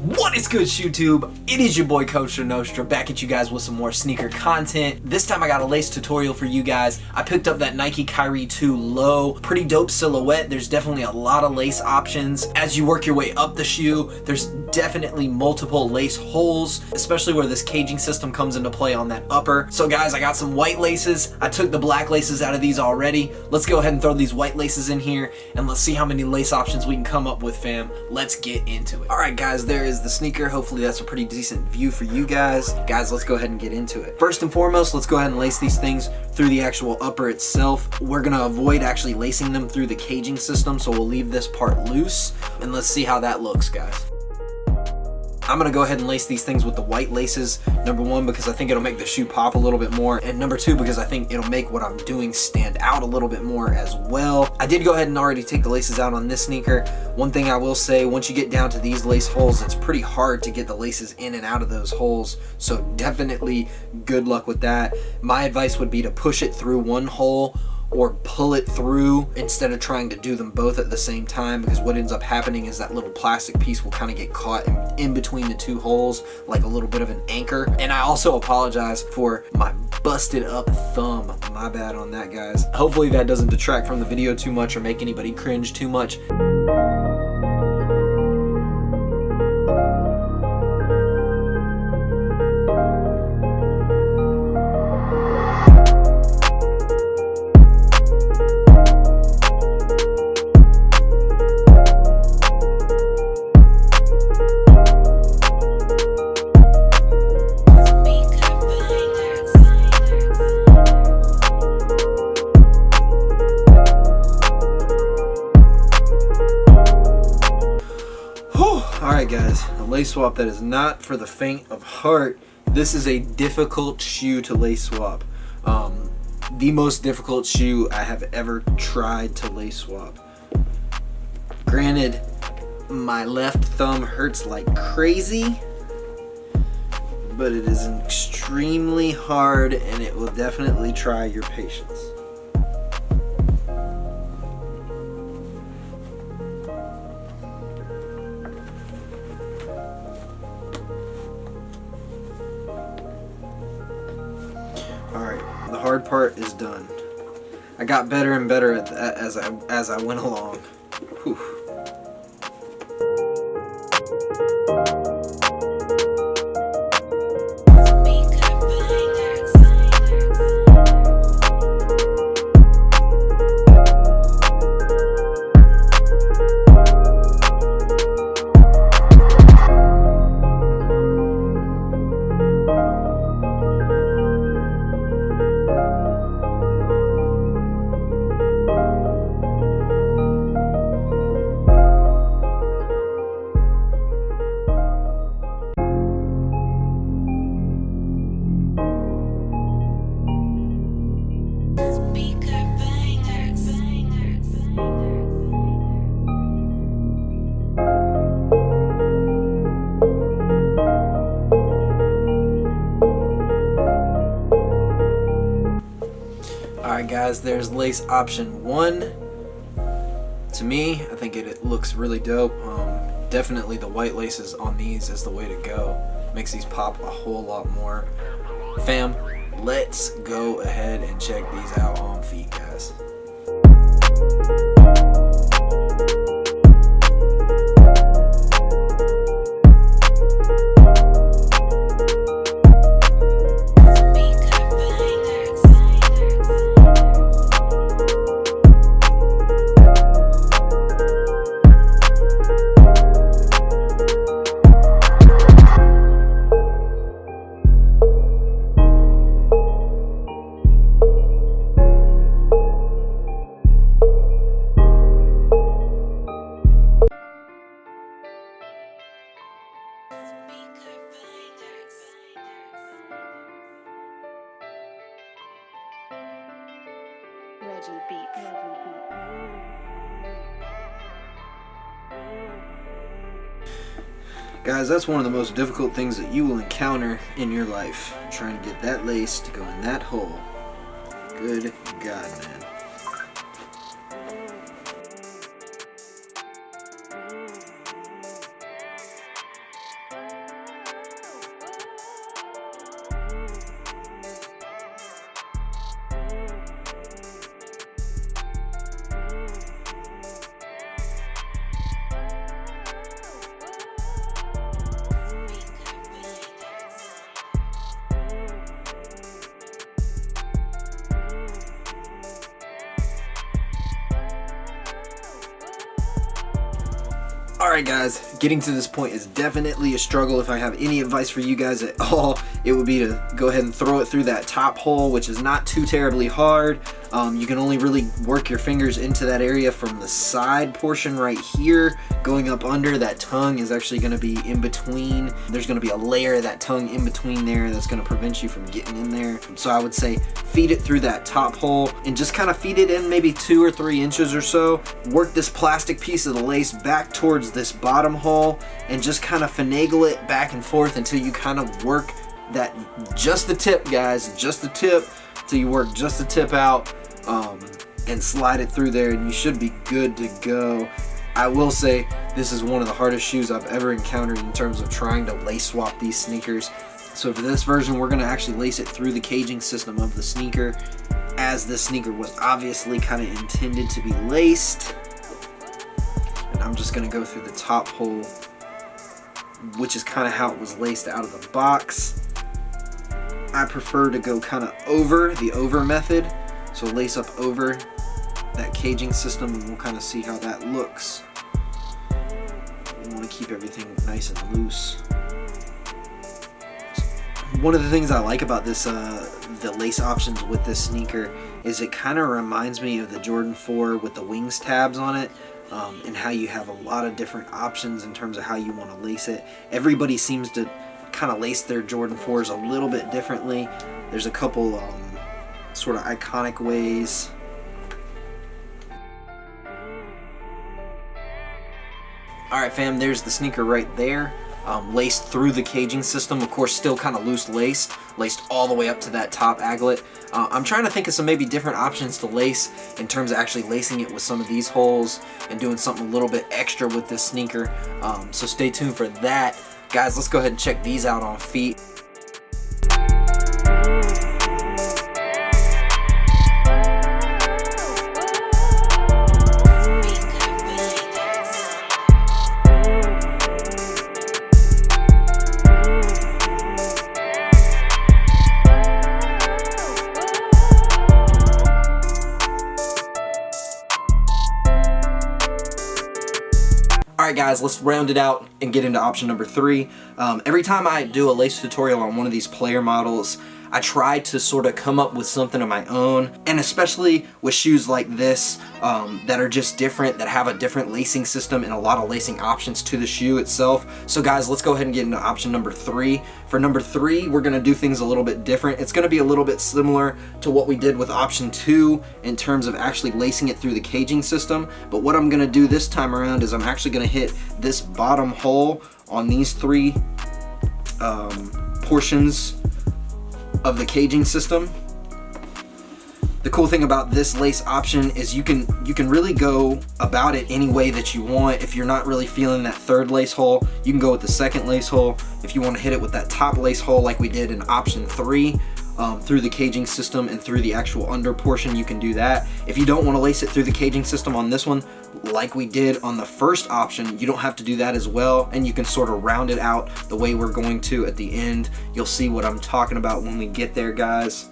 What is good, YouTube? It is your boy Coach Nostra back at you guys with some more sneaker content. This time I got a lace tutorial for you guys. I picked up that Nike Kyrie 2 low. Pretty dope silhouette. There's definitely a lot of lace options. As you work your way up the shoe, there's definitely multiple lace holes, especially where this caging system comes into play on that upper. So guys, I got some white laces. I took the black laces out of these already. Let's go ahead and throw these white laces in here and let's see how many lace options we can come up with, fam. Let's get into it. All right, guys, there is the sneaker. Hopefully that's a pretty decent view for you guys. Guys, let's go ahead and get into it. First and foremost, let's go ahead and lace these things through the actual upper itself. We're gonna avoid actually lacing them through the caging system, so we'll leave this part loose and let's see how that looks, guys. I'm gonna go ahead and lace these things with the white laces. Number one, because I think it'll make the shoe pop a little bit more, and number two, because I think it'll make what I'm doing stand out a little bit more as well. I did go ahead and already take the laces out on this sneaker. One thing I will say, once you get down to these lace holes, it's pretty hard to get the laces in and out of those holes, so definitely good luck with that. My advice would be to push it through one hole or pull it through instead of trying to do them both at the same time, because what ends up happening is that little plastic piece will kind of get caught in between the two holes like a little bit of an anchor. And I also apologize for my busted up thumb. My bad on that, guys. Hopefully that doesn't detract from the video too much or make anybody cringe too much. Alright guys, a lace swap that is not for the faint of heart. This is a difficult shoe to lace swap. The most difficult shoe I have ever tried to lace swap. Granted, my left thumb hurts like crazy, but it is extremely hard and it will definitely try your patience. Alright, the hard part is done. I got better and better at that as I went along. Whew. Alright guys, there's lace option 1. To me, I think it looks really dope. Definitely the white laces on these is the way to go. Makes these pop a whole lot more. Fam, let's go ahead and check these out on feet, guys. Guys, that's one of the most difficult things that you will encounter in your life. Trying to get that lace to go in that hole. Good God, man. Alright guys, getting to this point is definitely a struggle. If I have any advice for you guys at all, it would be to go ahead and throw it through that top hole, which is not too terribly hard. You can only really work your fingers into that area from the side portion right here. Going up under, that tongue is actually going to be in between. There's going to be a layer of that tongue in between there that's going to prevent you from getting in there. So I would say feed it through that top hole and just kind of feed it in maybe 2 or 3 inches or so. Work this plastic piece of the lace back towards this bottom hole and just kind of finagle it back and forth until you kind of work that, just the tip guys, just the tip, till you work just the tip out. And slide it through there and you should be good to go. I will say this is one of the hardest shoes I've ever encountered in terms of trying to lace swap these sneakers. So for this version, we're going to actually lace it through the caging system of the sneaker, as this sneaker was obviously kind of intended to be laced. And I'm just going to go through the top hole, which is kind of how it was laced out of the box. I prefer to go kind of over, the over method. So lace up over that caging system and we'll kind of see how that looks. We want to keep everything nice and loose. One of the things I like about this, the lace options with this sneaker, is it kind of reminds me of the Jordan 4 with the wings tabs on it, and how you have a lot of different options in terms of how you want to lace it. Everybody seems to kind of lace their Jordan 4s a little bit differently. There's a couple sort of iconic ways. Alright fam, there's the sneaker right there, laced through the caging system, of course still kind of loose laced all the way up to that top aglet. I'm trying to think of some maybe different options to lace in terms of actually lacing it with some of these holes and doing something a little bit extra with this sneaker, so stay tuned for that. Guys, let's go ahead and check these out on feet. Alright guys, let's round it out and get into option number 3. Every time I do a lace tutorial on one of these player models, I try to sort of come up with something of my own, and especially with shoes like this that are just different, that have a different lacing system and a lot of lacing options to the shoe itself. So guys, let's go ahead and get into option number 3. For number 3, we're going to do things a little bit different. It's going to be a little bit similar to what we did with option 2 in terms of actually lacing it through the caging system, but what I'm going to do this time around is I'm actually going to hit this bottom hole on these 3 portions of the caging system. The cool thing about this lace option is you can really go about it any way that you want. If you're not really feeling that third lace hole, you can go with the second lace hole. If you want to hit it with that top lace hole like we did in option 3, through the caging system and through the actual under portion, you can do that. If you don't want to lace it through the caging system on this one, like we did on the first option, you don't have to do that as well, and you can sort of round it out the way we're going to at the end. You'll see what I'm talking about when we get there, guys.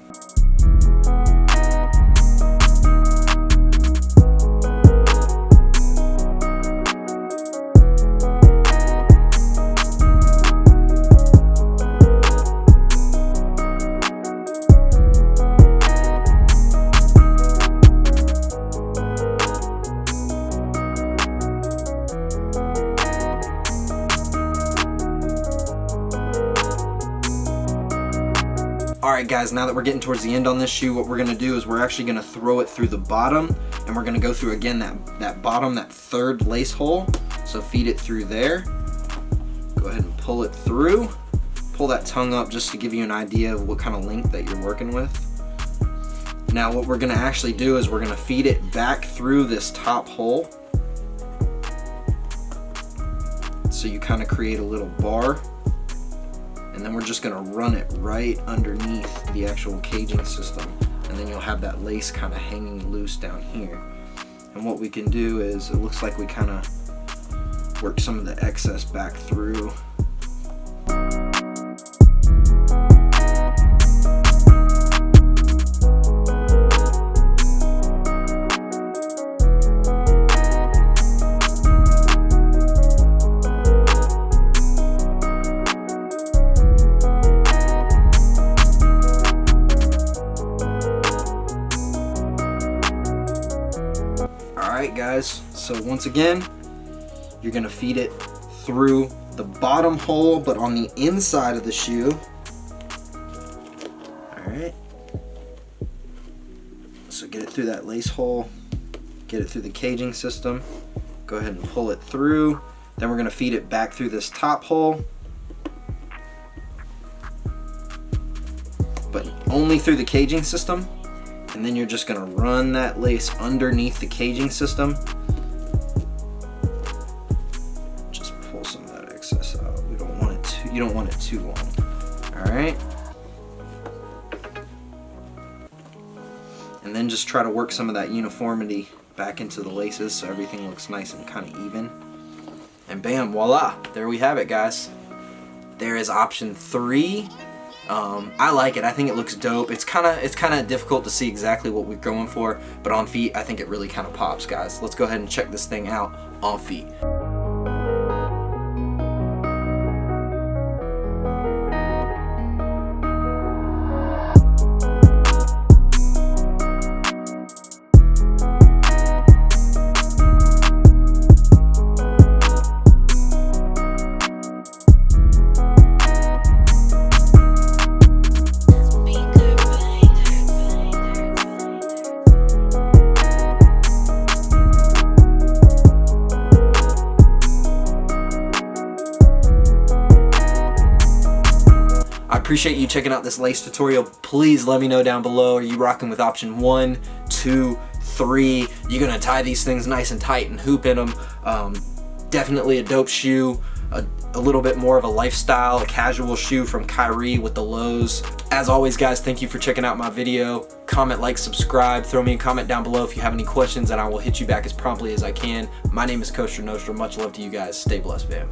Alright guys, now that we're getting towards the end on this shoe, what we're going to do is we're actually going to throw it through the bottom, and we're going to go through again that bottom, that third lace hole. So feed it through there. Go ahead and pull it through. Pull that tongue up just to give you an idea of what kind of length that you're working with. Now what we're going to actually do is we're going to feed it back through this top hole. So you kind of create a little bar. And then we're just going to run it right underneath the actual caging system, and then you'll have that lace kind of hanging loose down here. And what we can do is, it looks like we kind of work some of the excess back through. So once again, you're gonna feed it through the bottom hole, but on the inside of the shoe. All right. So get it through that lace hole, get it through the caging system, go ahead and pull it through. Then we're gonna feed it back through this top hole, but only through the caging system. And then you're just gonna run that lace underneath the caging system. Just pull some of that excess out. We don't want it too, you don't want it too long. All right. And then just try to work some of that uniformity back into the laces so everything looks nice and kind of even. And bam, voila, there we have it, guys. There is option 3. I like it. I think it looks dope. It's kind of difficult to see exactly what we're going for, but on feet, I think it really kind of pops, guys. Let's go ahead and check this thing out on feet. I appreciate you checking out this lace tutorial. Please let me know down below, are you rocking with option 1, 2, 3? You're gonna tie these things nice and tight and hoop in them. Definitely a dope shoe, a little bit more of a lifestyle, a casual shoe from Kyrie with the lows. As always, guys, thank you for checking out my video. Comment, like, subscribe, throw me a comment down below if you have any questions, and I will hit you back as promptly as I can. My name is Coach Nostra. Much love to you guys. Stay blessed, fam.